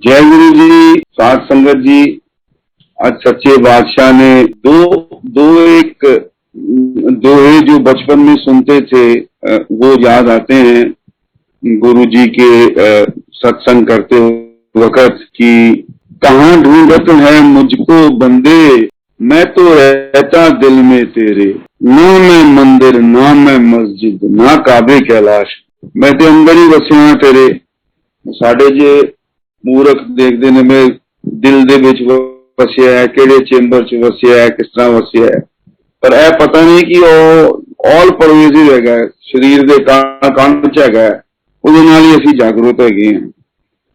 जय गुरु जी, साथ संगत जी। आज सच्चे बादशाह ने दो दो एक दोहे जो बचपन में सुनते थे वो याद आते हैं गुरु जी के सत्संग करते वक्त कि कहाँ ढूंढत है मुझको बंदे, मैं तो रहता दिल में तेरे। ना मैं मंदिर ना मैं मस्जिद ना काबे कैलाश, मैं तो अंदर ही वसिया तेरे। साढ़े जे मूर्ख देखते ने मैं दिल दे विच वसिया है, केड़े चेंबर च वसिया है, किस तरह वसिया है, पर यह पता नहीं कि ऑल परवेजिव हैगा, शरीर के कण च हैगा, ਉਹਦੇ ਨਾਲ ही ਅਸੀਂ जागरूक हैगे हैं।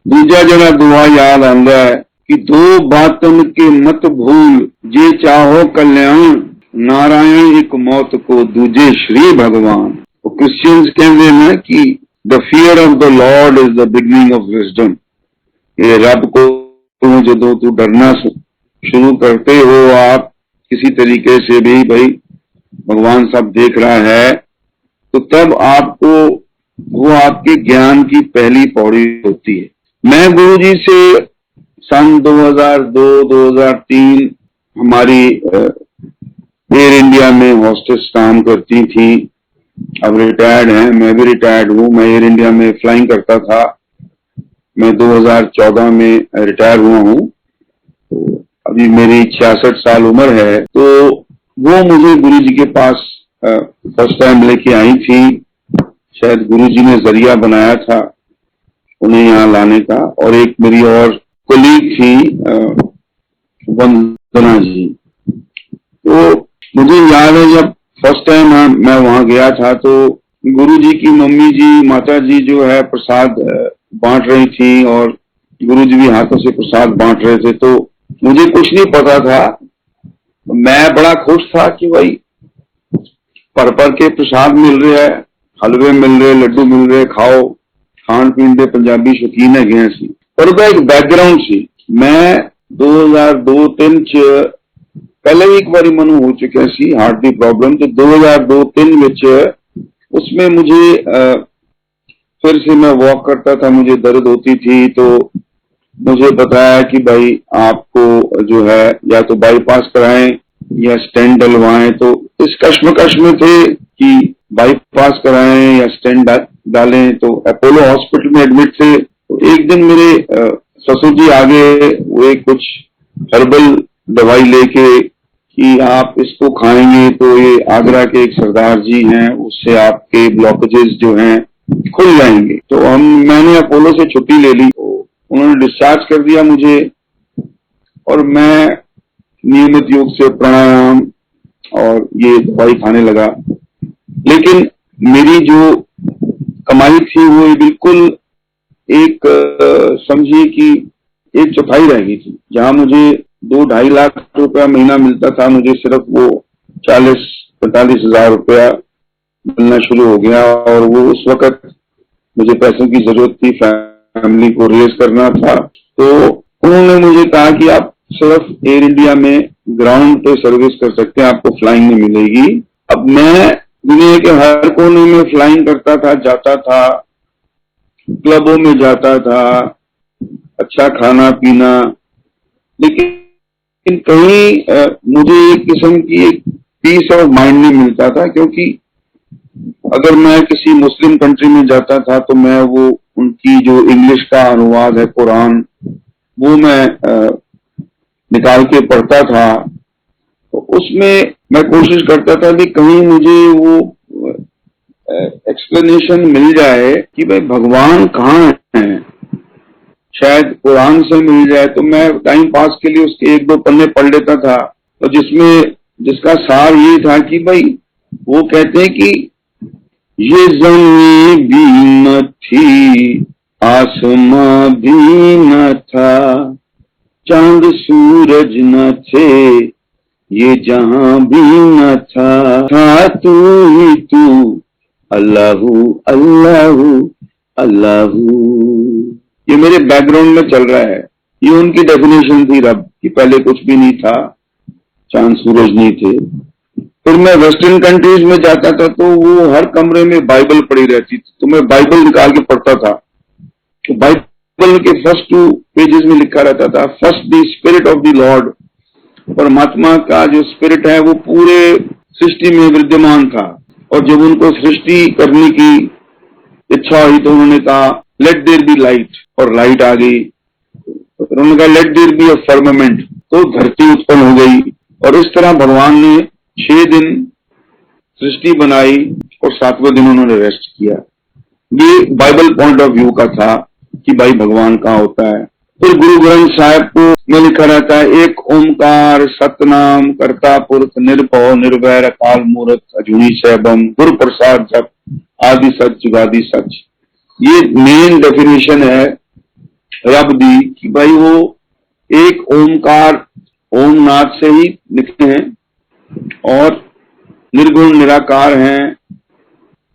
दूजा जरा दुआ याद आंदा है कि दो बातन के मत भूल, जे चाहो कल्याण, नारायण एक मौत को दूजे श्री भगवान। तो क्रिश्चियंस कहते हैं कि the fear of the Lord is the beginning of wisdom. ये रब को जो तू डरना शुरू करते हो आप किसी तरीके से भी, भाई भगवान सब देख रहा है, तो तब आपको वो आपके ज्ञान की पहली पौड़ी होती है। मैं गुरु जी से सन 2002-2003 हमारी एयर इंडिया में हॉस्टेस काम करती थी, अब रिटायर्ड हैं, मैं भी रिटायर्ड हूँ। मैं एयर इंडिया में फ्लाइंग करता था, मैं 2014 में रिटायर हुआ हूँ, तो अभी मेरी 66 साल उम्र है। तो वो मुझे गुरु जी के पास फर्स्ट टाइम लेके आई थी, शायद गुरु जी ने जरिया बनाया था उन्हें यहाँ लाने का। और एक मेरी और कोलीग थी वंदना जी। तो मुझे याद है जब फर्स्ट टाइम मैं वहां गया था तो गुरु जी की मम्मी जी, माता जी जो है प्रसाद बांट रही थी और गुरु जी भी हाथों से प्रसाद बांट रहे थे। तो मुझे कुछ नहीं पता था, मैं बड़ा खुश था कि भाई पर के प्रसाद मिल रहे हैं, हलवे मिल रहे, लड्डू मिल रहे, खाओ। खान पीन के पंजाबी शौकीन है सी, पर उसका एक बैकग्राउंड सी। मैं 2002-03 च पहले भी एक बार मनु हो चुका सी हार्ट की प्रॉब्लम, तो 2002-03 विच उसमें मुझे फिर से मैं वॉक करता था, मुझे दर्द होती थी, तो मुझे बताया कि भाई आपको जो है या तो बाईपास कराएं या स्टेंट डलवाएं। तो इस कश्मकश में थे कि बाईपास कराएं या स्टेंट डालें। तो अपोलो हॉस्पिटल में एडमिट थे। तो एक दिन मेरे ससुर जी आगे, वो एक कुछ हर्बल दवाई लेके कि आप इसको खाएंगे तो ये आगरा के एक सरदार जी हैं, उससे आपके ब्लॉकेजेस जो हैं खुल जाएंगे। तो मैंने अपोलो से छुट्टी ले ली, उन्होंने डिस्चार्ज कर दिया मुझे, और मैं नियमित योग से प्राणायाम और ये दवाई खाने लगा। लेकिन मेरी जो कमाई थी वो बिल्कुल एक समझिए कि 1/4 रह गई थी। जहां मुझे 2-2.5 लाख रुपया महीना मिलता था, मुझे सिर्फ वो 40-45 हजार रुपया मिलना शुरू हो गया। और वो उस वक्त मुझे पैसों की जरूरत थी, फैमिली को रेज करना था। तो उन्होंने मुझे कहा कि आप सिर्फ एयर इंडिया में ग्राउंड पे सर्विस कर सकते हैं, आपको फ्लाइंग नहीं मिलेगी। अब मैं दुनिया के हर कोने में फ्लाइंग करता था, जाता था, क्लबों में जाता था, अच्छा खाना पीना, लेकिन कहीं मुझे एक किस्म की एक पीस ऑफ माइंड नहीं मिलता था। क्योंकि अगर मैं किसी मुस्लिम कंट्री में जाता था तो मैं वो उनकी जो इंग्लिश का अनुवाद है कुरान, वो मैं निकाल के पढ़ता था। तो उसमें मैं कोशिश करता था कि कहीं मुझे वो एक्सप्लेनेशन मिल जाए कि भाई भगवान कहाँ है, शायद कुरान से मिल जाए। तो मैं टाइम पास के लिए उसके 1-2 पन्ने पढ़ लेता था, तो जिसका सार ये था कि भाई वो कहते हैं कि ये ज़मीं भी न थी, आसमां भी न था, चांद सूरज न थे, ये जहां भी न था तू ही तू, अल्लाहू अल्लाहू अल्लाहू। ये मेरे बैकग्राउंड में चल रहा है। ये उनकी डेफिनेशन थी रब की, पहले कुछ भी नहीं था, चांद सूरज नहीं थे। फिर मैं वेस्टर्न कंट्रीज में जाता था तो वो हर कमरे में बाइबल पड़ी रहती थी, तो मैं बाइबल निकाल के पढ़ता था। तो बाइबल बाइबल के फर्स्ट 2 पेजेस में लिखा रहता था, first the spirit of the Lord. परमात्मा का जो स्पिरिट है वो पूरे सृष्टि में विद्यमान था, और जब उनको सृष्टि करने की इच्छा हुई तो उन्होंने कहा लेट देयर बी लाइट, और लाइट आ गई। उन्होंने कहा late there be a firmament, तो धरती उत्पन्न हो गई। और इस तरह भगवान ने 6 दिन सृष्टि बनाई और 7वें दिन उन्होंने रेस्ट किया। ये बाइबल पॉइंट ऑफ व्यू का था कि भाई भगवान कहाँ होता है। फिर गुरु ग्रंथ साहिब को में लिखा रहता है, एक ओमकार सतनाम करता पुरख निर्भव निर्वैर अकाल मूर्त अजूनी सैभम गुरु प्रसाद जप आदि सच जुगादि सच। ये मेन डेफिनेशन है रब दी कि भाई वो एक ओमकार ओम नाथ से ही लिखते हैं, और निर्गुण निराकार हैं,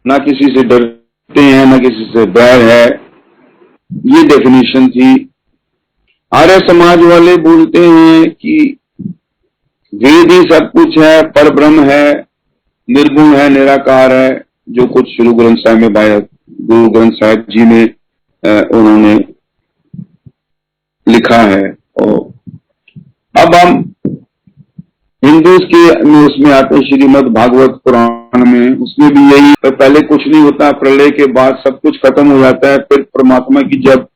ना किसी से डरते हैं ना किसी से बैर है। ये डेफिनेशन थी। आर्य समाज वाले बोलते हैं कि वेद ही सब कुछ है, पर ब्रह्म है, निर्गुण है, निराकार है, जो कुछ गुरु ग्रंथ साहिब में गुरु ग्रंथ साहिब जी में उन्होंने लिखा है। और अब हम हिंदूज के उसमें आते हैं श्रीमद् भागवत पुराण में, उसमें भी यही पहले कुछ नहीं होता, प्रलय के बाद सब कुछ खत्म हो जाता है। फिर परमात्मा की जब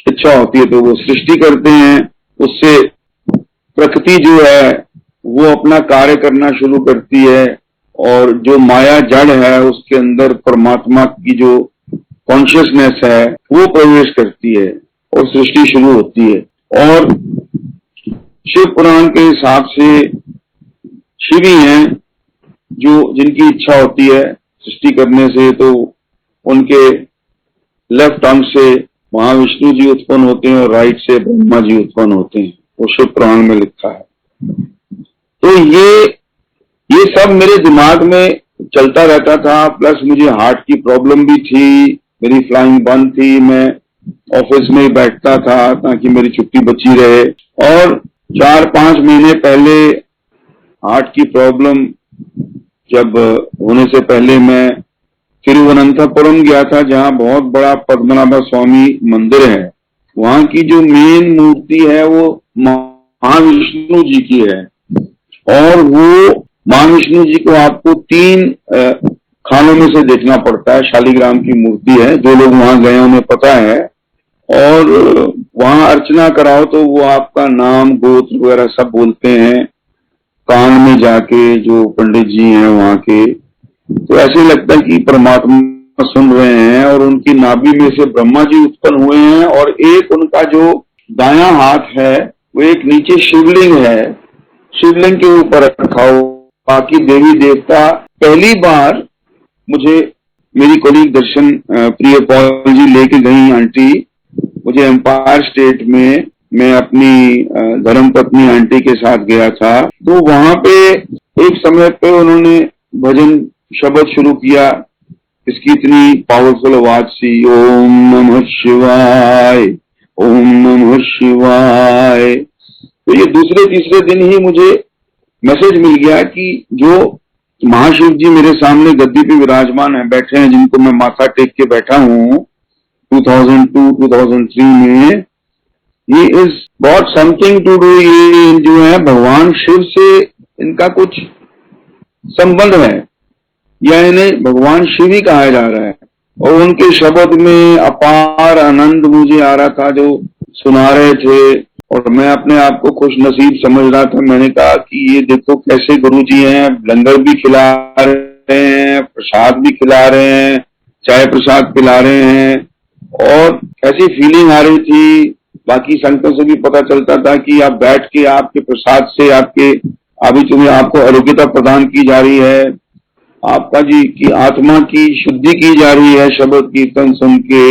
इच्छा होती है तो वो सृष्टि करते हैं, उससे प्रकृति जो है वो अपना कार्य करना शुरू करती है, और जो माया जड़ है उसके अंदर परमात्मा की जो कॉन्शियसनेस है वो प्रवेश करती है और सृष्टि शुरू होती है। और शिव पुराण के हिसाब से शिव ही हैं जो जिनकी इच्छा होती है सृष्टि करने से, तो उनके लेफ्ट आर्म से महाविष्णु जी उत्पन्न होते हैं और राइट से ब्रह्मा जी उत्पन्न होते हैं, वो शिव पुराण में लिखा है। तो ये सब मेरे दिमाग में चलता रहता था। प्लस मुझे हार्ट की प्रॉब्लम भी थी, मेरी फ्लाइंग बंद थी, मैं ऑफिस में ही बैठता था ताकि मेरी छुट्टी बची रहे। और 4-5 महीने पहले हार्ट की प्रॉब्लम जब होने से पहले मैं तिरुवनंतपुरम गया था, जहाँ बहुत बड़ा पद्मनाभ स्वामी मंदिर है। वहाँ की जो मेन मूर्ति है वो महाविष्णु जी की है, और वो महाविष्णु जी को आपको 3 खानों में से देखना पड़ता है। शालिग्राम की मूर्ति है, जो लोग वहां गए उन्हें पता है। और वहां अर्चना कराओ तो वो आपका नाम गोत्र वगैरह सब बोलते हैं कान में जाके, जो पंडित जी हैं वहां के। तो ऐसे लगता है कि परमात्मा सुन रहे हैं, और उनकी नाभि में से ब्रह्मा जी उत्पन्न हुए हैं। और एक उनका जो दायां हाथ है वो एक नीचे शिवलिंग है, शिवलिंग के ऊपर रखा हो। बाकी देवी देवता पहली बार मुझे मेरी कोलीग दर्शन प्रिय पॉल जी लेके गई आंटी मुझे एम्पायर स्टेट में। मैं अपनी धर्म पत्नी आंटी के साथ गया था, तो वहां पे एक समय पे उन्होंने भजन शब्द शुरू किया। इसकी इतनी पावरफुल आवाज थी, ओम नमः शिवाय, ओम नमः शिवाय। तो ये दूसरे तीसरे दिन ही मुझे मैसेज मिल गया कि जो महाशिव जी मेरे सामने गद्दी पे विराजमान है, बैठे हैं, जिनको मैं माथा टेक के बैठा हूँ 2002-2003 में, ये is got something to do. ये जो है भगवान शिव से इनका कुछ संबंध है, या इन्हें भगवान शिव ही कहा जा रहा है। और उनके शब्द में अपार आनंद मुझे आ रहा था जो सुना रहे थे, और मैं अपने आप को खुश नसीब समझ रहा था। मैंने कहा कि ये देखो कैसे गुरु जी हैं, लंगर भी खिला रहे हैं, प्रसाद भी खिला रहे हैं, चाय प्रसाद पिला रहे हैं, और ऐसी फीलिंग आ रही थी। बाकी संतों से भी पता चलता था कि आप बैठ के आपके प्रसाद से आपको आरोग्यता प्रदान की जा रही है, आपका जी की आत्मा की शुद्धि की जा रही है शब्द कीर्तन सुन के।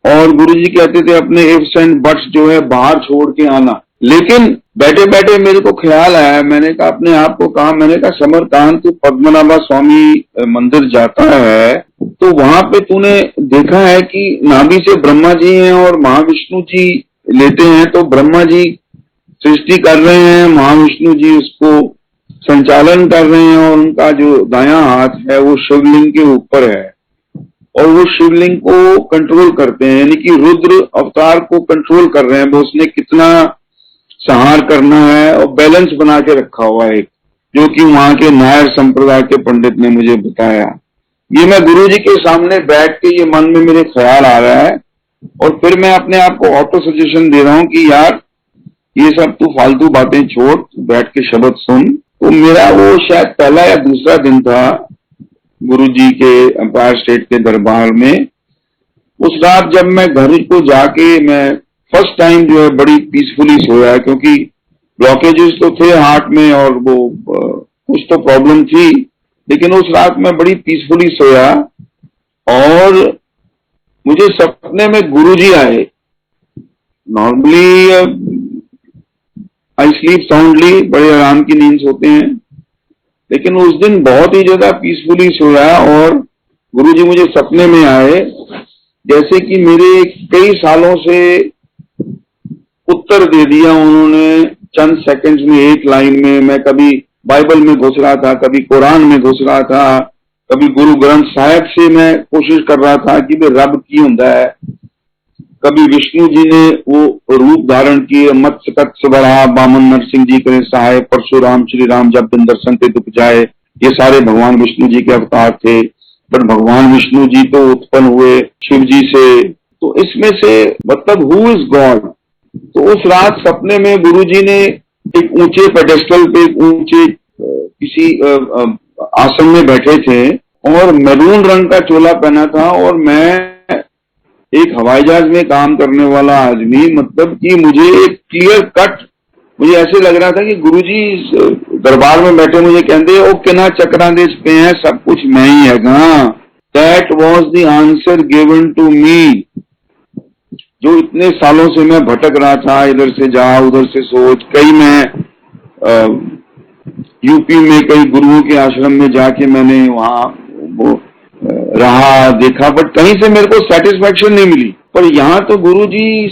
और गुरु जी कहते थे अपने इफ्स एंड बट्स जो है बाहर छोड़ के आना। लेकिन बैठे बैठे मेरे को ख्याल आया, मैंने कहा अपने आप को कहा, मैंने कहा समरकांत तू पद्मनाभ स्वामी मंदिर जाता है तो वहां पे तूने देखा है कि नाभि से ब्रह्मा जी हैं और महाविष्णु जी लेते हैं, तो ब्रह्मा जी सृष्टि कर रहे हैं, महाविष्णु जी उसको संचालन कर रहे हैं, और उनका जो दायां हाथ है वो शिवलिंग के ऊपर है। और वो शिवलिंग को कंट्रोल करते हैं, यानी कि रुद्र अवतार को कंट्रोल कर रहे हैं। वो उसने कितना संहार करना है और बैलेंस बना के रखा हुआ है, जो कि वहां के नायर संप्रदाय के पंडित ने मुझे बताया। ये मैं गुरु जी के सामने बैठ के ये मन में मेरे ख्याल आ रहा है, और फिर मैं अपने आप को ऑटो सजेशन दे रहा हूँ कि यार ये सब तू फालतू बातें छोड़, बैठ के शब्द सुन। तो मेरा वो शायद पहला या दूसरा दिन था गुरु जी के एम्पायर स्टेट के दरबार में। उस रात जब मैं घर को जाके मैं फर्स्ट टाइम जो है बड़ी पीसफुली सोया, क्योंकि ब्लॉकेजेस तो थे हार्ट में और वो कुछ तो प्रॉब्लम थी, लेकिन उस रात मैं बड़ी पीसफुली सोया और मुझे सपने में गुरुजी आए। नॉर्मली आई स्लीप साउंडली, बड़े आराम की नींद सोते हैं, लेकिन उस दिन बहुत ही ज्यादा पीसफुली सोया और गुरुजी मुझे सपने में आए, जैसे कि मेरे कई सालों से उत्तर दे दिया उन्होंने चंद सेकंड्स में, एक लाइन में। मैं कभी बाइबल में घुस रहा था, कभी कुरान में घुस रहा था, कभी गुरु ग्रंथ साहिब से मैं कोशिश कर रहा था कि वे रब की होता है, कभी विष्णु जी ने वो रूप धारण किए, मत्स्य कत्स्य वराह बामन नरसिंह जी करे सहाय, परशुराम श्री राम जब दिन दर्शन ते दुख जाए, ये सारे भगवान विष्णु जी के अवतार थे। पर भगवान विष्णु जी तो उत्पन्न हुए शिव जी से, तो इसमें से मतलब हु इज गॉड। तो उस रात सपने में गुरुजी ने एक ऊंचे पेडेस्टल पे, ऊंचे किसी आसन में बैठे थे और मैरून रंग का चोला पहना था, और मैं एक हवाई जहाज में काम करने वाला आदमी, मतलब कि मुझे एक क्लियर कट, मुझे ऐसे लग रहा था कि गुरुजी दरबार में बैठे मुझे कहते ओ किना चक्रा देश पे है, सब कुछ मैं ही है। That was the answer given to me. जो इतने सालों से मैं भटक रहा था, इधर से जा उधर से सोच, कई मैं यूपी में कई गुरुओं के आश्रम में जाके मैंने वहां वो रहा, देखा, बट कहीं से मेरे को सेटिस्फेक्शन नहीं मिली। पर यहाँ तो गुरुजी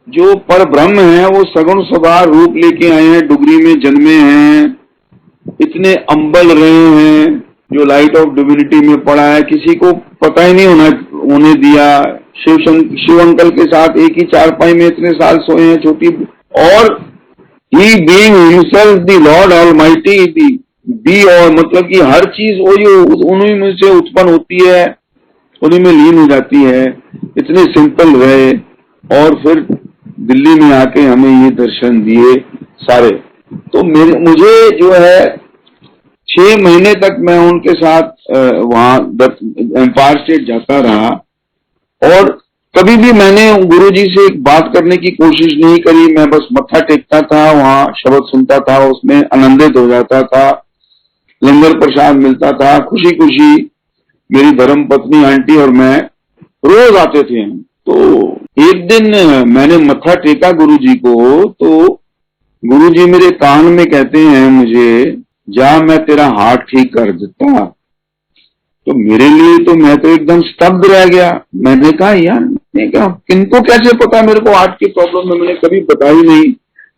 जो पर ब्रह्म है वो सगुण सवार रूप लेके आए हैं, डुगरी में जन्मे हैं, इतने अंबल रहे हैं, जो लाइट ऑफ डिविनिटी में पड़ा है, किसी को पता ही नहीं होने दिया। शिव अंकल के साथ एक ही चारपाई में इतने साल सोए हैं, छोटी, और he being himself the Lord Almighty, दी, और मतलब कि हर चीज वही उन्हीं में से उत्पन्न होती है, उन्हीं में लीन हो जाती है। इतने सिंपल रहे और फिर दिल्ली में आके हमें ये दर्शन दिए सारे। तो मुझे जो है 6 महीने तक मैं उनके साथ वहां एम्पायर स्टेट जाता रहा, और कभी भी मैंने गुरुजी से एक बात करने की कोशिश नहीं करी। मैं बस मत्था टेकता था, वहां शब्द सुनता था, उसमें आनंदित हो जाता था, लंगर प्रसाद मिलता था, खुशी खुशी मेरी धर्म पत्नी आंटी और मैं रोज आते थे। तो एक दिन मैंने मत्था टेका गुरुजी को, तो गुरुजी मेरे कान में कहते हैं मुझे, जा मैं तेरा हार्ट ठीक कर देता। तो मेरे लिए तो मैं तो एकदम स्तब्ध रह गया। मैंने कहा यार, मैंने कहा किनको कैसे पता मेरे को हार्ट की प्रॉब्लम है, मैंने कभी बताई नहीं।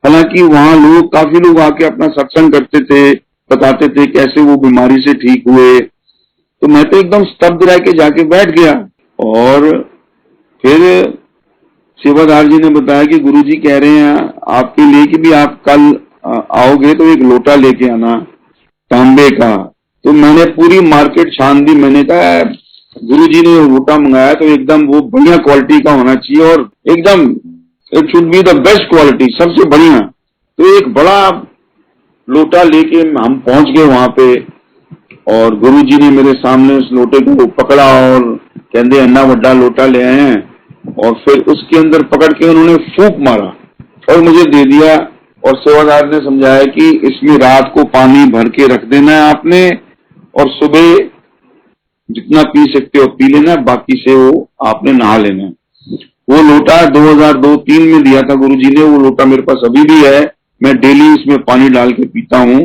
हालांकि वहां लोग, काफी लोग आके अपना सत्संग करते थे, बताते थे कैसे वो बीमारी से ठीक हुए। तो मैं तो एकदम स्तब्ध रह के जाके बैठ गया। और फिर सेवादार जी ने बताया कि गुरुजी कह रहे हैं आपके लिए कि भी आप कल आओगे तो एक लोटा लेके आना तांबे का। तो मैंने पूरी मार्केट छान दी। मैंने कहा गुरुजी ने लोटा मंगाया तो एकदम वो बढ़िया क्वालिटी का होना चाहिए, और एकदम it should be the best quality, सबसे बढ़िया। तो एक बड़ा लोटा लेके हम पहुंच गए वहां पे, और गुरुजी ने मेरे सामने उस लोटे को पकड़ा और कहते अन्ना बड़ा लोटा ले आए हैं, और फिर उसके अंदर पकड़ के उन्होंने फूंक मारा और मुझे दे दिया। और सेवादार ने समझाया कि इसमें रात को पानी भर के रख देना है आपने, और सुबह जितना पी सकते हो पी लेना, बाकी से वो आपने नहा लेना। वो लोटा 2002-03 में दिया था गुरुजी ने, वो लोटा मेरे पास अभी भी है, मैं डेली उसमें पानी डाल के पीता हूँ।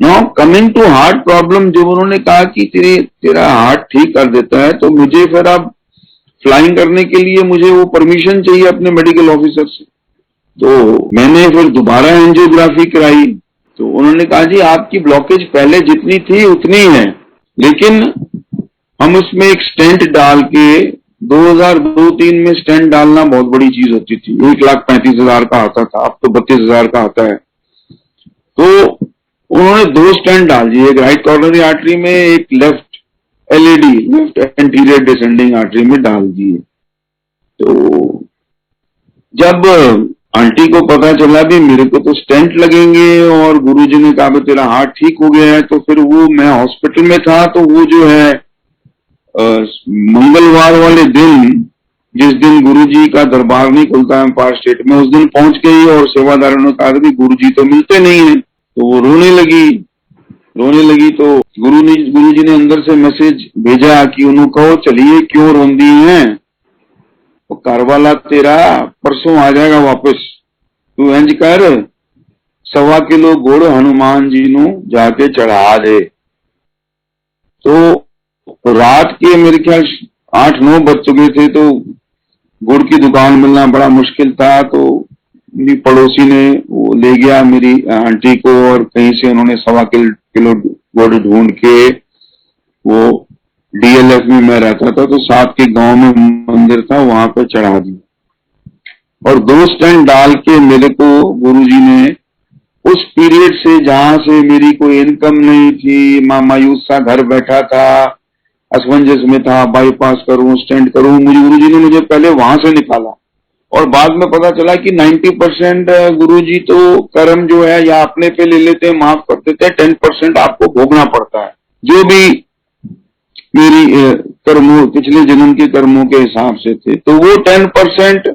Now coming to heart problem, जब उन्होंने कहा कि तेरा हार्ट ठीक कर देता है, तो मुझे फिर अब फ्लाइंग करने के लिए मुझे वो परमिशन चाहिए अपने मेडिकल ऑफिसर से। तो मैंने फिर दोबारा एंजियोग्राफी कराई, तो उन्होंने कहा जी आपकी ब्लॉकेज पहले जितनी थी उतनी है, लेकिन हम उसमें एक स्टेंट डाल के 2002-3 में स्टेंट डालना बहुत बड़ी चीज होती थी। 1,35,000 का आता था, अब तो 32,000 का आता है। तो उन्होंने 2 स्टेंट डाल दिए, एक राइट कॉर्नरी आर्टरी में, एक left LED, left anterior descending artery में डाल दिए। तो जब आंटी को पता चला भी मेरे को तो स्टेंट लगेंगे और गुरुजी ने कहा भी तेरा हार्ट ठीक हो गया है, तो फिर वो, मैं हॉस्पिटल में था, तो वो जो है मंगलवार वाले दिन, जिस दिन गुरुजी का दरबार नहीं खुलता एम्पायर स्टेट में, उस दिन पहुंच गई और सेवादारों ने कहा भी गुरुजी तो मिलते नहीं है। तो वो रोने लगी। तो गुरुजी ने अंदर से मैसेज भेजा कि उन्होंने कहो चलिए क्यों रोंदी हैं, तो कारवाला तेरा परसों आ जाएगा वापस, तू इंज कर 1.25 किलो गुड़ हनुमान जी नु जाके चढ़ा दे। तो रात के मेरे ख्याल 8-9 बज चुके थे, तो गुड़ की दुकान मिलना बड़ा मुश्किल था। तो मेरी पड़ोसी ने वो ले गया मेरी आंटी को, और कहीं से उन्होंने 1.25 किलो गुड़ ढूंढ के, वो डीएलएफ में मैं रहता था तो साथ के गांव में मंदिर था, वहां पे चढ़ा दिया। और 2 स्टैंड डाल के मेरे को गुरुजी ने उस पीरियड से, जहां से मेरी कोई इनकम नहीं थी, मायूस सा घर बैठा था, असमंजस में था, बाईपास करूं स्टेंट करूं, गुरुजी ने मुझे पहले वहां से निकाला। और बाद में पता चला कि 90% गुरुजी तो कर्म जो है या अपने पे ले लेते हैं, माफ कर देते हैं, 10% आपको भोगना पड़ता है, जो भी मेरी कर्मों, पिछले जन्म के कर्मों के हिसाब से थे। तो वो 10%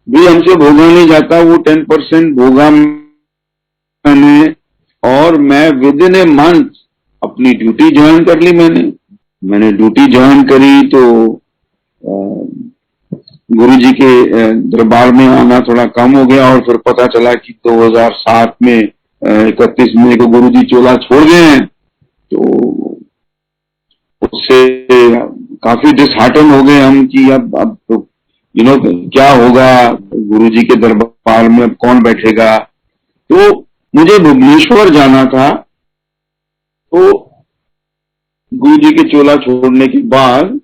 भी हमसे भोगा नहीं जाता, वो 10% भोगा मैंने, और मैं विद इन ए मंथ अपनी ड्यूटी ज्वाइन कर ली। मैंने ड्यूटी ज्वाइन करी तो गुरुजी के दरबार में आना थोड़ा कम हो गया, और फिर पता चला कि 2007 में 31 मई को गुरुजी चोला छोड़ गए हैं। तो उससे काफी डिसहार्टन हो गए हम कि अब तो क्या होगा गुरुजी के दरबार में, अब कौन बैठेगा। तो मुझे भुवनेश्वर जाना था। तो गुरुजी के चोला छोड़ने के बाद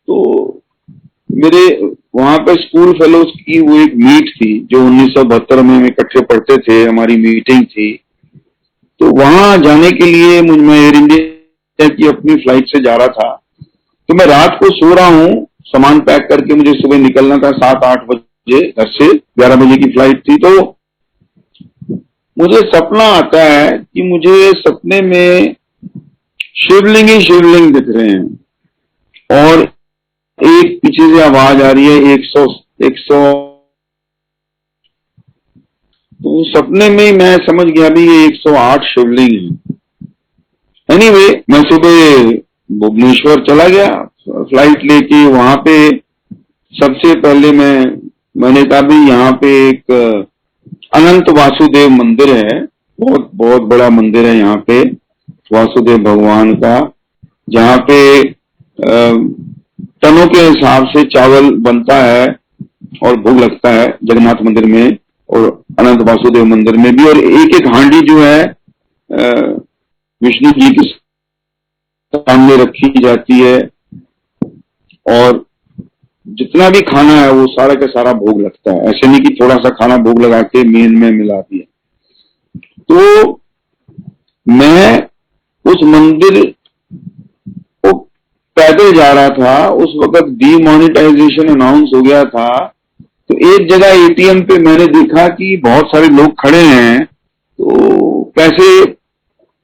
तो मेरे वहां पे स्कूल फेलोज की वो एक मीट थी, जो 1972 में हम इकट्ठे पढ़ते थे, हमारी मीटिंग थी। तो वहां जाने के लिए मैं एयर इंडिया की अपनी फ्लाइट से जा रहा था। तो मैं रात को सो रहा हूँ, सामान पैक करके मुझे सुबह निकलना था 7-8 बजे घर से, 11 बजे की फ्लाइट थी। तो मुझे सपना आता है कि मुझे सपने में शिवलिंग ही शिवलिंग दिख रहे हैं, और एक पीछे से आवाज आ रही है 100। तो सपने में मैं समझ गया भी ये 108 शिवलिंग है। एनीवे, मैं सुबह भुवनेश्वर चला गया फ्लाइट लेके। वहां पे सबसे पहले मैंने कहा भी यहाँ पे एक अनंत वासुदेव मंदिर है, बहुत बहुत बड़ा मंदिर है यहाँ पे वासुदेव भगवान का, जहाँ पे टनों के हिसाब से चावल बनता है और भोग लगता है जगन्नाथ मंदिर में और अनंत वासुदेव मंदिर में भी। और एक एक हांडी जो है विष्णु जी के सामने रखी जाती है, और जितना भी खाना है वो सारा का सारा भोग लगता है। ऐसे नहीं कि थोड़ा सा खाना भोग लगा के मेन में मिला दिया। तो मैं उस मंदिर को पैदल जा रहा था, उस वक्त डीमोनेटाइजेशन अनाउंस हो गया था। तो एक जगह एटीएम पे मैंने देखा कि बहुत सारे लोग खड़े हैं, तो पैसे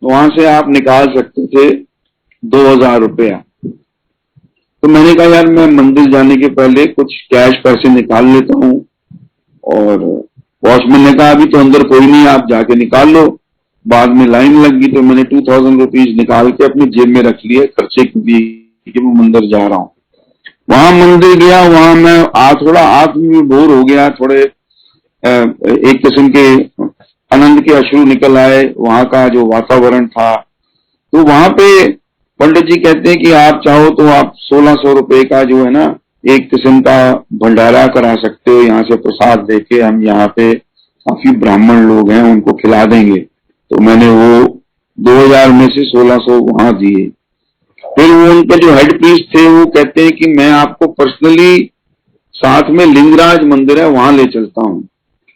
वहां से आप निकाल सकते थे 2000 रुपया। तो मैंने कहा यार मैं मंदिर जाने के पहले कुछ कैश पैसे निकाल लेता हूँ, और वॉचमैन ने कहा अभी तो अंदर कोई नहीं, आप जाके निकाल लो, बाद में लाइन लग गई। तो मैंने 2000 रुपीज निकाल के अपनी जेब में रख लिए खर्चे के लिए कि मैं मंदिर जा रहा हूँ। वहां मंदिर गया, वहां मैं थोड़ा आत्म बोर हो गया, थोड़े एक किस्म के आनंद के अश्रु निकल आए वहां का जो वातावरण था। तो वहां पे पंडित जी कहते हैं कि आप चाहो तो आप 1600 रुपए का जो है ना एक किस्म का भंडारा करा सकते हो, यहाँ से प्रसाद देके हम यहाँ पे काफी ब्राह्मण लोग हैं उनको खिला देंगे। तो मैंने वो 2000 में से 1600 वहां दिए। फिर वो उनके जो हेड प्रीस्ट थे वो कहते हैं कि मैं आपको पर्सनली साथ में लिंगराज मंदिर है वहां ले चलता हूँ,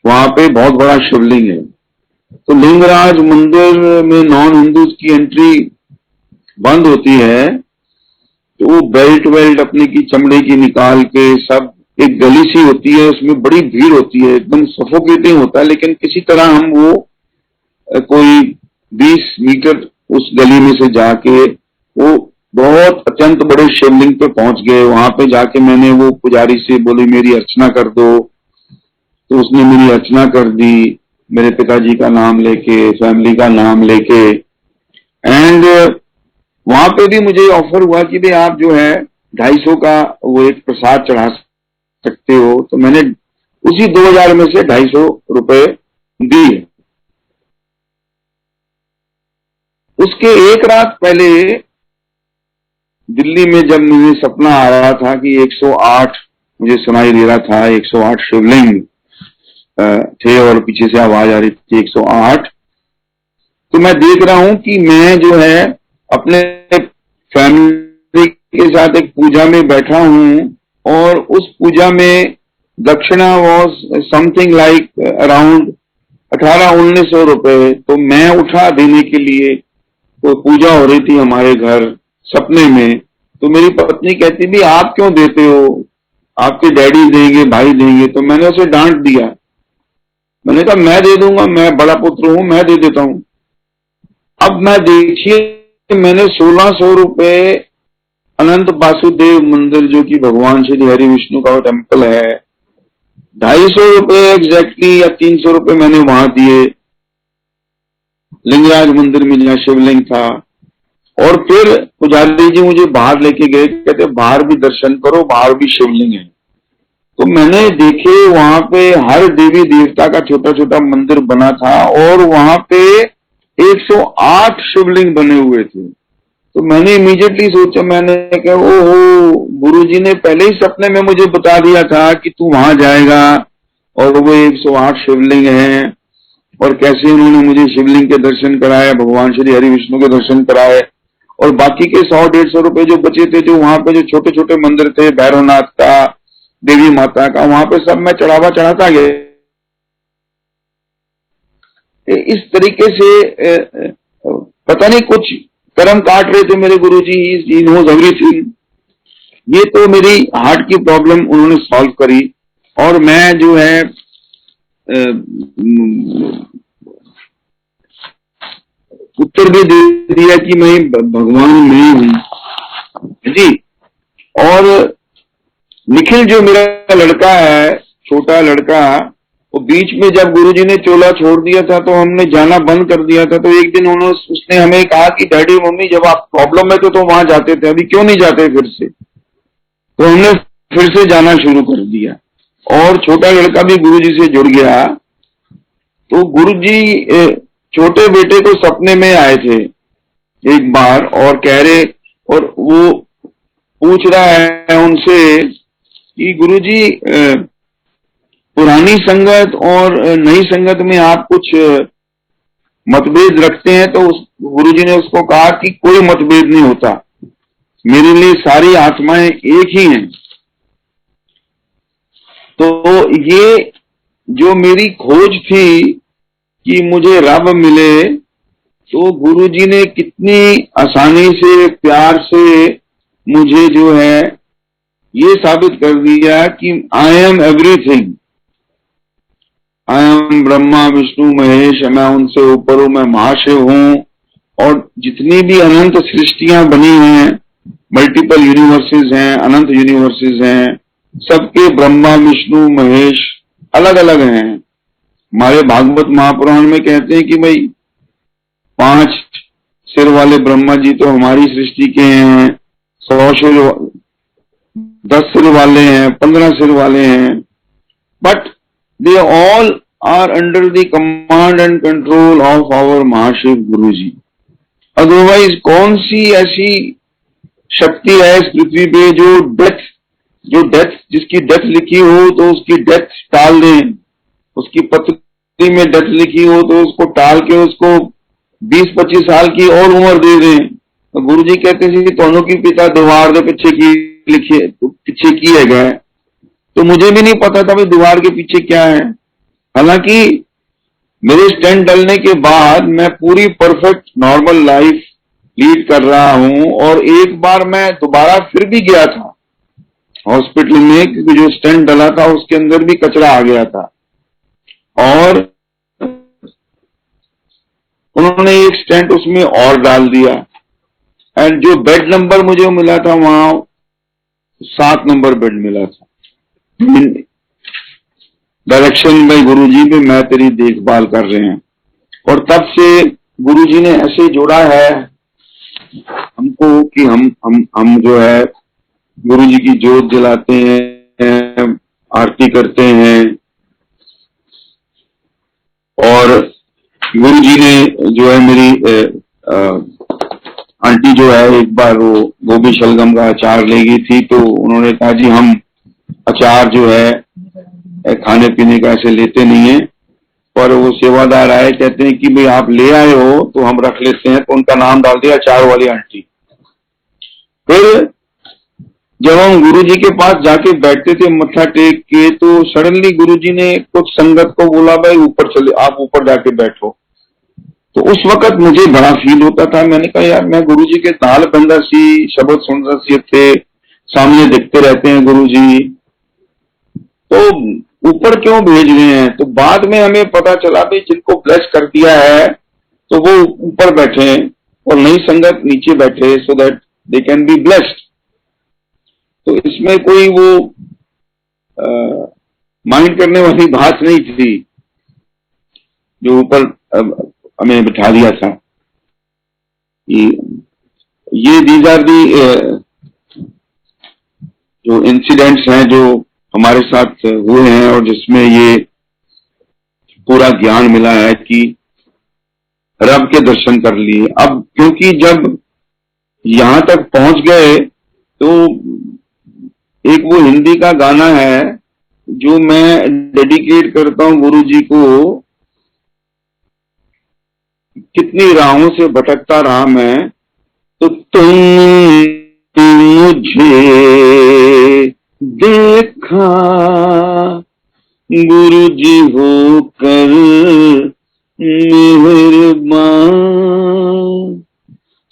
वहां पे बहुत बड़ा शिवलिंग है। तो लिंगराज मंदिर में नॉन हिंदूज की एंट्री बंद होती है, तो वो बेल्ट वेल्ट अपने की चमड़े की निकाल के सब, एक गली सी होती है उसमें बड़ी भीड़ होती है, एकदम सफोकेटिंग होता है, लेकिन किसी तरह हम वो कोई 20 मीटर उस गली में से जाके वो बहुत अत्यंत बड़े शिवलिंग पे पहुंच गए। वहां पे जाके मैंने वो पुजारी से बोली मेरी अर्चना कर दो, तो उसने मेरी अर्चना कर दी, मेरे पिताजी का नाम लेके, फैमिली का नाम लेके। एंड वहां पे भी मुझे ऑफर हुआ कि भाई आप जो है 250 का वो एक प्रसाद चढ़ा सकते हो, तो मैंने उसी 2000 में से 250 रुपए दिए। उसके एक रात पहले दिल्ली में जब मुझे सपना आ रहा था कि 108 मुझे सुनाई दे रहा था, 108 शिवलिंग थे और पीछे से आवाज आ रही थी 108, तो मैं देख रहा हूं कि मैं जो है अपने फैमिली के साथ एक पूजा में बैठा हूं और उस पूजा में दक्षिणा वॉज समथिंग लाइक अराउंड 1800-1900 रुपए। तो मैं उठा देने के लिए, तो पूजा हो रही थी हमारे घर सपने में, तो मेरी पत्नी कहती भी आप क्यों देते हो, आपके डैडी देंगे, भाई देंगे। तो मैंने उसे डांट दिया, मैंने कहा मैं दे दूंगा, मैं बड़ा पुत्र हूं, मैं दे देता हूं। अब मैं देखिए मैंने 1600 रुपए अनंत वासुदेव मंदिर जो कि भगवान श्री हरि विष्णु का टेम्पल है, 250 रुपए एग्जैक्टली या 300 रुपए मैंने वहां दिए लिंगराज मंदिर में जहाँ शिवलिंग था। और फिर पुजारी जी मुझे बाहर लेके गए, कहते बाहर भी दर्शन करो, बाहर भी शिवलिंग है। तो मैंने देखे वहां पे हर देवी देवता का छोटा छोटा मंदिर बना था और वहां पे 108 शिवलिंग बने हुए थे। तो मैंने इमीडिएटली सोचा, मैंने कहा ओहो, गुरुजी ने पहले ही सपने में मुझे बता दिया था कि तू वहां जाएगा और वो 108 शिवलिंग हैं। और कैसे उन्होंने मुझे शिवलिंग के दर्शन कराए, भगवान श्री हरि विष्णु के दर्शन कराए, और बाकी के 100-150 रुपए जो बचे थे, जो वहां पे जो छोटे छोटे मंदिर थे, भैरवनाथ का, देवी माता का, वहां पे सब मैं चढ़ावा चढ़ाता गया। इस तरीके से पता नहीं कुछ कर्म काट रहे थे मेरे गुरुजी, ही नोज एवरीथिंग। ये तो मेरी हार्ट की प्रॉब्लम उन्होंने सॉल्व करी, और मैं जो है उत्तर भी दे दिया कि मैं भगवान में हूं जी। और निखिल जो मेरा लड़का है, छोटा लड़का, वो बीच में जब गुरुजी ने चोला छोड़ दिया था तो हमने जाना बंद कर दिया था। तो एक दिन उसने हमें कहा कि डैडी मम्मी जब आप प्रॉब्लम है तो वहां जाते थे, अभी क्यों नहीं जाते फिर से। तो हमने फिर से जाना शुरू कर दिया और छोटा लड़का भी गुरुजी से जुड़ गया। तो गुरुजी छोटे बेटे को सपने में आए थे एक बार और कह रहे, और वो पूछ रहा है उनसे कि गुरुजी पुरानी संगत और नई संगत में आप कुछ मतभेद रखते हैं। तो गुरुजी ने उसको कहा कि कोई मतभेद नहीं होता, मेरे लिए सारी आत्माएं एक ही हैं। तो ये जो मेरी खोज थी कि मुझे रब मिले, तो गुरुजी ने कितनी आसानी से, प्यार से मुझे जो है ये साबित कर दिया कि I am everything, I am Brahma Vishnu Mahesh, मैं उनसे ऊपर हूं, मैं महाशिव हूं। और जितनी भी अनंत सृष्टियां बनी हैं, मल्टीपल यूनिवर्सेस हैं, अनंत यूनिवर्सेस हैं, सबके ब्रह्मा विष्णु महेश अलग अलग हैं। हमारे भागवत महापुराण में कहते हैं कि भाई 5 सिर वाले ब्रह्मा जी तो हमारी सृष्टि के हैं, 100 सिर, 10 सिर वाले हैं, 15 सिर वाले हैं, but they all are under the command and control of our Mahashiv Guru ji. Otherwise कौन सी ऐसी शक्ति है इस पृथ्वी पे जो डेथ जिसकी डेथ लिखी हो तो उसकी डेथ टाल दें, उसकी पत्री में डेथ लिखी हो तो उसको टाल के उसको 20-25 साल की और उम्र दे दें। तो गुरु जी कहते थे कि दोनों की पिता दीवार के पीछे की लिखिए, पीछे की है गए। तो मुझे भी नहीं पता था भाई दीवार के पीछे क्या है। हालांकि मेरे स्टेंट डलने के बाद मैं पूरी परफेक्ट नॉर्मल लाइफ लीड कर रहा हूं। और एक बार मैं दोबारा फिर भी गया था हॉस्पिटल में, क्योंकि जो स्टेंट डला था उसके अंदर भी कचरा आ गया था, और उन्होंने एक स्टेंट उसमें और डाल दिया। एंड जो बेड नंबर मुझे मिला था वहां 7 नंबर बेड मिला था। डायरेक्शन बाय गुरुजी में मैं तेरी देखभाल कर रहे हैं। और तब से गुरुजी ने ऐसे जोड़ा है हमको कि हम जो है गुरुजी की जोत जलाते हैं, आरती करते हैं। और गुरुजी ने जो है मेरी आंटी जो है एक बार वो गोभी शलगम का अचार ले गई थी, तो उन्होंने कहा जी हम अचार जो है खाने पीने का ऐसे लेते नहीं है। पर वो सेवादार आए, कहते हैं कि भाई आप ले आए हो तो हम रख लेते हैं, तो उनका नाम डाल दिया अचार वाली आंटी। फिर जब हम गुरुजी के पास जाके बैठते थे मत्था टेक के, तो सडनली गुरुजी ने कुछ संगत को बोला भाई ऊपर चले, आप ऊपर जाके बैठो। तो उस वक्त मुझे बड़ा फील होता था। मैंने कहा यार मैं गुरुजी के ताल बंदा सी, शब्द सुन सी थे, सामने दिखते रहते हैं गुरुजी, तो ऊपर क्यों भेज रहे हैं। तो बाद में हमें पता चला भाई जिनको ब्लेस कर दिया है तो वो ऊपर बैठे और नई संगत नीचे बैठे, so that they can be blessed. तो इसमें कोई वो माइंड करने वाली बात नहीं थी जो ऊपर हमें बिठा दिया था। ये दीज आर दी जो इंसिडेंट्स हैं जो हमारे साथ हुए हैं, और जिसमें ये पूरा ज्ञान मिला है कि रब के दर्शन कर लिए। अब क्योंकि जब यहां तक पहुंच गए तो एक वो हिंदी का गाना है जो मैं डेडिकेट करता हूं गुरु जी को, कितनी राहों से भटकता रहा मैं, तो तुम मुझे देखा गुरु जी होकर मेहरबान,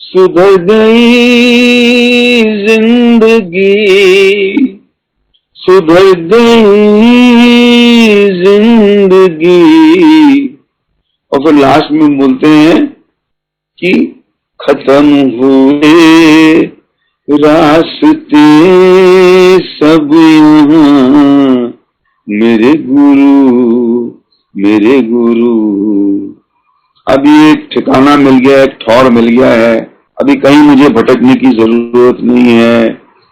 सुधर गई जिंदगी, सुधर गई जिंदगी। और फिर लास्ट में बोलते हैं कि खत्म हुए रास्ते सब यहाँ, मेरे गुरु मेरे गुरु। अभी एक ठिकाना मिल गया, एक ठौर मिल गया है। अभी कहीं मुझे भटकने की जरूरत नहीं है,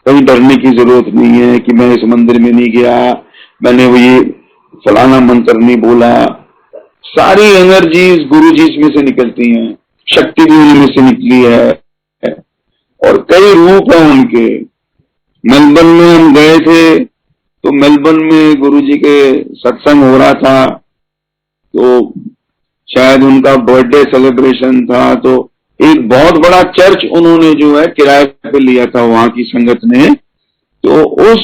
कहीं डरने की जरूरत नहीं है कि मैं इस मंदिर में नहीं गया, मैंने वो ये फलाना मंत्र नहीं बोला। सारी एनर्जीज गुरु जी में से निकलती हैं, शक्ति भी उनमें से निकली है, और कई रूप हैं उनके। मेलबर्न में हम गए थे तो मेलबर्न में गुरु जी के सत्संग हो रहा था, तो शायद उनका बर्थडे सेलिब्रेशन था, तो एक बहुत बड़ा चर्च उन्होंने जो है किराए पे लिया था वहां की संगत ने। तो उस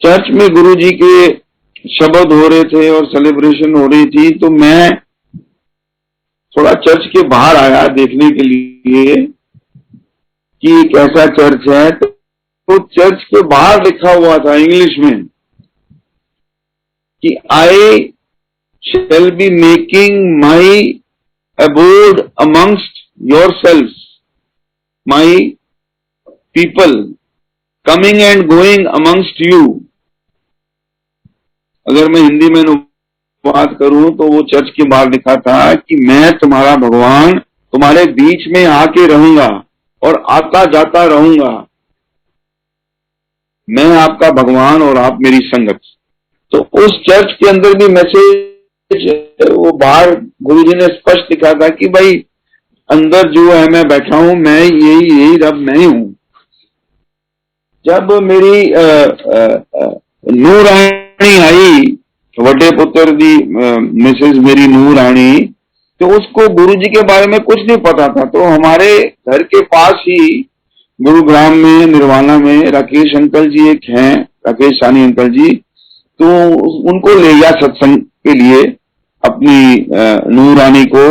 चर्च में गुरु जी के शब्द हो रहे थे और सेलिब्रेशन हो रही थी, तो मैं थोड़ा चर्च के बाहर आया देखने के लिए कि कैसा चर्च है। तो चर्च के बाहर लिखा हुआ था इंग्लिश में कि आई shall be making my abode amongst yourselves, my people, coming and going amongst you। अगर मैं हिंदी में बात करूं तो वो चर्च के बाहर लिखा था कि मैं तुम्हारा भगवान तुम्हारे बीच में आके रहूंगा और आता जाता रहूंगा, मैं आपका भगवान और आप मेरी संगत। तो उस चर्च के अंदर भी मैसेज वो बाहर गुरुजी ने स्पष्ट लिखा था कि भाई अंदर जो है मैं बैठा हूं, मैं यही रब मैं हूं। जब मेरी नूरानी आई, वड्डे पुत्र दी मिसेज मेरी नूरानी, तो उसको गुरु जी के बारे में कुछ नहीं पता था। तो हमारे घर के पास ही गुरुग्राम में निर्वाणा में राकेश अंकल जी एक हैं, राकेश सानी अंकल जी, तो उनको ले गया सत्संग के लिए अपनी नूरानी को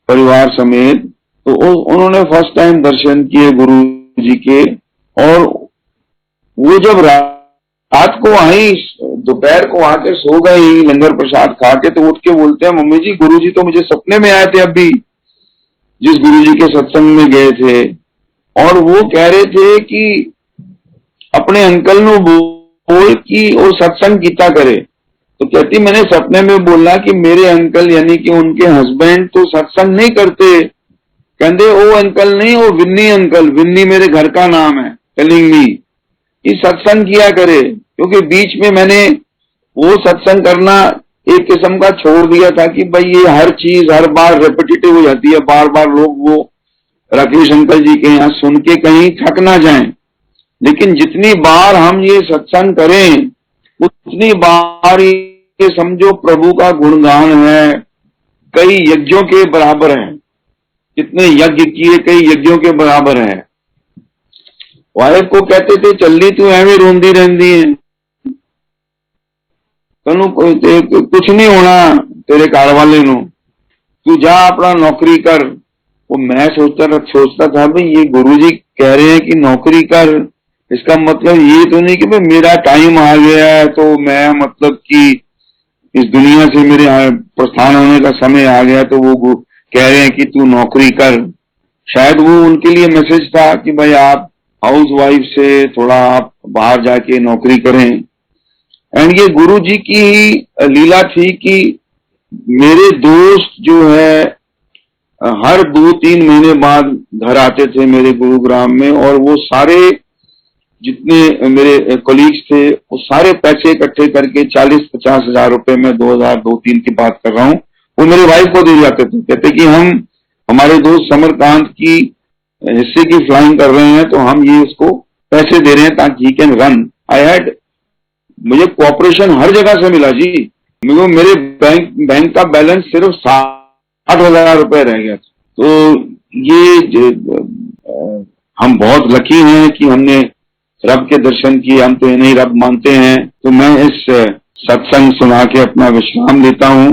परिवार समेत। तो उन्होंने फर्स्ट टाइम दर्शन किए गुरु जी के। और वो जब रात को आई, दोपहर को आके सो गई लंगर प्रसाद खा के, तो उठ के बोलते हैं, मम्मी जी गुरु जी तो मुझे सपने में आए थे अभी, जिस गुरु जी के सत्संग में गए थे, और वो कह रहे थे कि अपने अंकल नु बोल कि वो सत्संग कीता करे। तो कहती मैंने सपने में बोला कि मेरे अंकल यानी कि उनके हस्बैंड तो सत्संग नहीं करते। कहते ओ अंकल नहीं, वो विन्नी अंकल, विन्नी मेरे घर का नाम है, टेलिंग मी कि सत्संग किया करे। क्योंकि बीच में मैंने वो सत्संग करना एक किस्म का छोड़ दिया था कि भाई ये हर चीज हर बार रेपिटेटिव हो जाती है, बार बार लोग वो राकेश अंकल जी के यहाँ सुन के कहीं थक ना जाएं। लेकिन जितनी बार हम ये सत्संग करें उतनी बार ये समझो प्रभु का गुणगान है, कई यज्ञों के बराबर है। जितने यज्ञ किए कई यज्ञों के बराबर है। वाइफ को कहते थे चल्ली तू एवं रोंदी रहती है, तनु कुछ नहीं होना तेरे घर वाले नु, तू जा अपना नौकरी कर। वो मैं सोचता था भाई ये गुरुजी कह रहे हैं कि नौकरी कर, इसका मतलब ये तो नहीं कि भाई मेरा टाइम आ गया है तो मैं मतलब कि इस दुनिया से मेरे प्रस्थान होने का समय आ गया तो वो कह रहे हैं कि तू नौकरी कर। शायद वो उनके लिए मैसेज था कि भाई आप हाउस वाइफ से थोड़ा आप बाहर जाके नौकरी करें। एंड ये गुरु जी की ही लीला थी कि मेरे दोस्त जो है हर 2-3 महीने बाद घर आते थे मेरे गुरुग्राम में, और वो सारे जितने मेरे कोलीग्स थे वो सारे पैसे इकट्ठे करके 40-50 हजार रुपए में 2002-03 की बात कर रहा हूँ, वो मेरी वाइफ को दे जाते थे। कहते कि हम हमारे दोस्त समरकांत की हिस्से की फ्लाइंग कर रहे हैं तो हम ये उसको पैसे दे रहे हैं ताकि he can run. I had, मुझे कोऑपरेशन हर जगह से मिला जी। मेरे बैंक का बैलेंस सिर्फ 60,000 रुपए रह गया। तो ये हम बहुत लकी हैं कि हमने रब के दर्शन किए। हम तो इन्हें रब मानते हैं। तो मैं इस सत्संग सुना के अपना विश्राम लेता हूँ।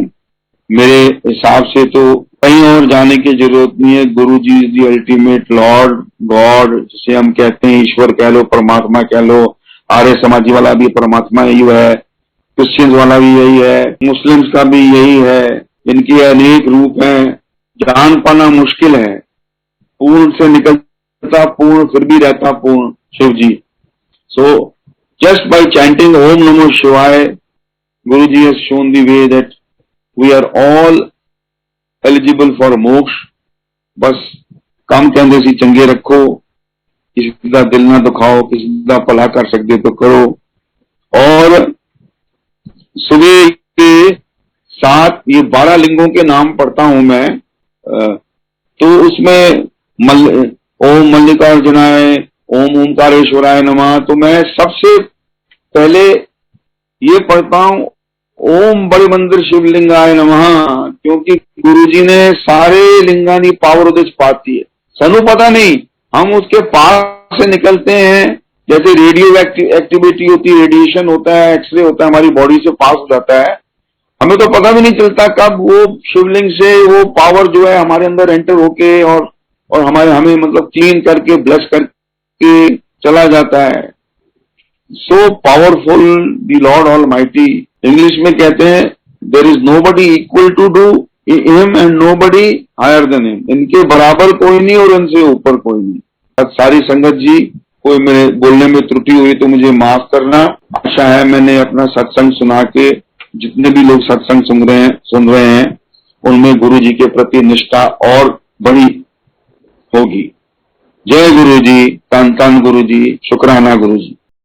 मेरे हिसाब से तो कहीं और जाने की जरूरत नहीं है। Guru ji is the ultimate Lord God, जिसे हम कहते हैं, ईश्वर कह लो, परमात्मा कह लो। आर्य समाजी वाला भी परमात्मा यही है, क्रिश्चियंस वाला भी यही है, मुस्लिम्स का भी यही है। इनके अनेक रूप हैं, जान पाना मुश्किल है। पूर्ण से निकलता पूर्ण फिर भी रहता पूर्ण Shiv ji. So just by chanting Om Namo Shivaya, Guru ji has shown the way that we are all eligible for moksha. बस काम कहते सी चंगे रखो, किसी का दिल ना दुखाओ, किसी का भला कर सकते तो करो। और सुबह के 7 ये 12 लिंगों के नाम पढ़ता हूं मैं। तो उसमें ओम मल्लिकार्जुनाय, ओम ओंकारेश्वराय नमः। तो मैं सबसे पहले ये पढ़ता हूं ओम बड़े मंदिर शिवलिंगाय नमः, क्योंकि गुरुजी ने सारे लिंगा की पावर उदय पाती है। सानू पता नहीं, हम उसके पास से निकलते हैं। जैसे रेडियो एक्टिविटी होती है, रेडिएशन होता है, एक्सरे होता है, हमारी बॉडी से पास हो जाता है। हमें तो पता भी नहीं चलता कब वो शिवलिंग से वो पावर जो है हमारे अंदर एंटर होके और हमें मतलब क्लीन करके ब्लेस करके चला जाता है। So powerful the Lord Almighty. English में कहते हैं there is nobody equal to do him and nobody higher than him. इनके बराबर कोई नहीं और इनसे ऊपर कोई नहीं। सारी संगत जी, कोई मेरे बोलने में त्रुटि हुई तो मुझे माफ करना। आशा है मैंने अपना सत्संग सुना के जितने भी लोग सत्संग सुन रहे हैं उनमें गुरु जी के प्रति निष्ठा और बड़ी होगी। जय गुरु जी, तन तन गुरु जी, शुक्राना गुरु जी।